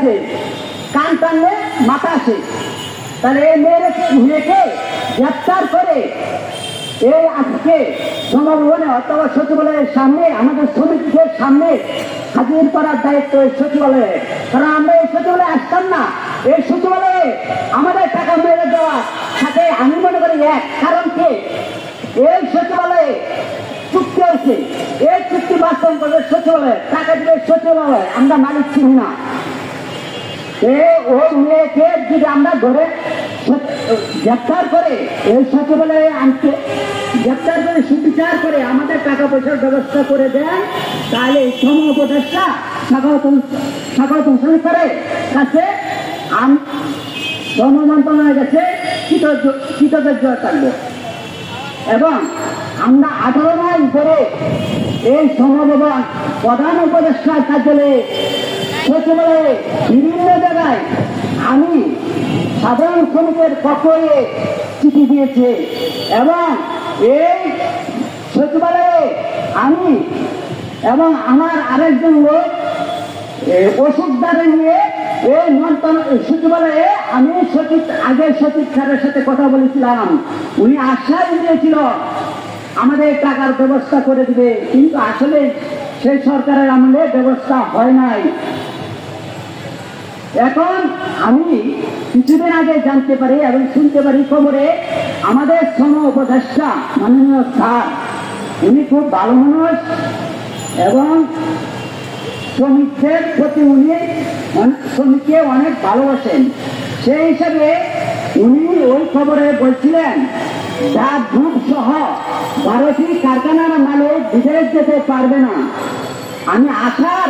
আছে, কান টানলে মাথা আসে। তাহলে এই মেয়েকে গ্রেপ্তার করে এই আজকে জনগণে অথবা সচিবালয়ের সামনে আমাদের শ্রমিকদের সামনে হাজির করার দায়িত্ব এই সচিবালয়ে। কারণ আমরা এই সচিবালয়ে আসতাম না। এই সচিবালয়ে আমাদের টাকা মেরে দেওয়া সাথে আমি মনে করি এক কারণ কি, এই সচিবালয়ে চুক্তি হয়েছে, এই চুক্তি বাস্তবায়ন করবে সচিবালয়ে, টাকা দিবে সচিবালয়ে, আমরা মালিক চিনি না। ওই মেয়েকে যদি আমরা ধরে গ্রেপ্তার করে এই সচিবালয়ে আনতে গ্রেপ্তার করে সুবিচার করে আমাদের টাকা পয়সার ব্যবস্থা করে দেন, তাহলে শ্রম উপদেষ্টা স্বাগত সরকারের কাছে শ্রম মন্ত্রণালয়ের কাছে কৃতজ্ঞ থাকবো। এবং আমরা 18 মাস ধরে এই শ্রমভবন প্রধান উপদেষ্টার কার্যালয়ে সচিবালয়ে বিভিন্ন জায়গায় আমি সাধারণ শ্রমিকের পক্ষে চিঠি দিয়েছি এবং এই সচিবালয়ে আমি এবং আমার আরেকজন লোক ওষুধদারে নিয়ে এই সচিবালয়ে আমি আগের সচিব স্যারের সাথে কথা বলেছিলাম। উনি আশ্বাস দিয়েছিল আমাদের টাকার ব্যবস্থা করে দিবে, কিন্তু আসলে সেই সরকারের আমলে ব্যবস্থা হয় নাই। এখন আমি কিছুদিন আগে জানতে পারি এবং শুনতে পারি খবরে আমাদের শ্রম উপদেষ্টা মাননীয় স্যার, উনি খুব ভালো মানুষ এবং শ্রমিকদের প্রতি উনি শ্রমিককে অনেক ভালোবাসেন। সেই হিসাবে উনি ওই খবরে বলছিলেন ডাক গ্রুপ সহ 12টি কারখানার মালিক বিদেশ যেতে পারবে না। আমি আশার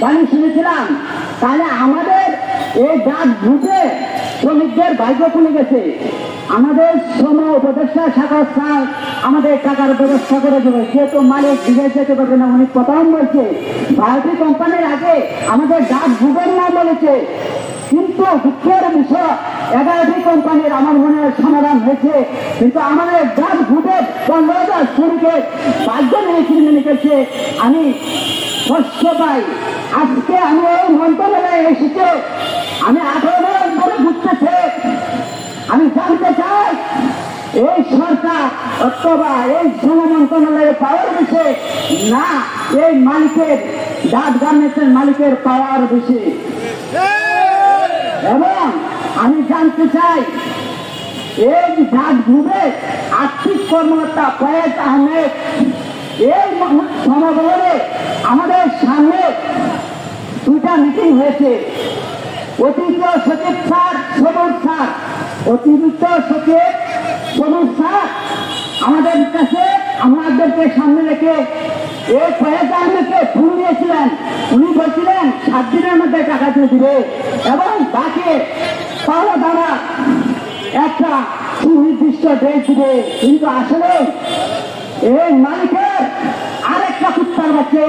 বাণী শুনেছিলাম, তাহলে আমাদের এই ডাক গ্রুপে শ্রমিকদের ভাগ্য খুলে গেছে। আমাদের শ্রম উপদেষ্টা শাখা স্যার আমাদের টাকার ব্যবস্থা করে দেবে, যেহেতু মালিক বিদেশ যেতে পারবে না। উনি প্রথম বলছে 12টি কোম্পানির আগে আমাদের ডাক গ্রুপের নাম বলেছে, কিন্তু দুঃখের বিষয় 11টি কোম্পানির আমার মনে হয় সমাধান হয়েছে, কিন্তু আমাদের ডাক গ্রুপের 15,000 শ্রমিকের ভাগ্য নিয়ে কিনে নিয়েছে। আমি কষ্ট পাই। আজকে আমি এই মন্ত্রণালয়ে এসেছে, আমি 18 মাস ধরে ঘুরতেছে। আমি জানতে চাই এই সরকার অথবা এই শ্রম মন্ত্রণালয়ের পাওয়ার বেশি না এই মালিকের ডাক গার্মেন্টসের মালিকের পাওয়ার বেশি। এবং আমি জানতে চাই এই ডাক গ্রুপের আর্থিক কর্মকর্তা ফয়েজ আহমেদ এই সমাবেশে আমাদের সামনে 2টা মিটিং হয়েছে। অতিরিক্ত সচিব স্যার সবুজ স্যার, অতিরিক্ত সচিব সবুজ স্যার আমাদের কাছে আমাদেরকে সামনে রেখে এই ফয়েজ আহমেদকে ফোন দিয়েছিলেন। উনি বলছিলেন 7 দিনের মধ্যে টাকা দিয়ে দিবে এবং বাকি পাওয়া দ্বারা একটা সুনির্দিষ্ট ডেট দিবে, কিন্তু আসলে এই মালিকের আরেকটা কুত্তার বাচ্চা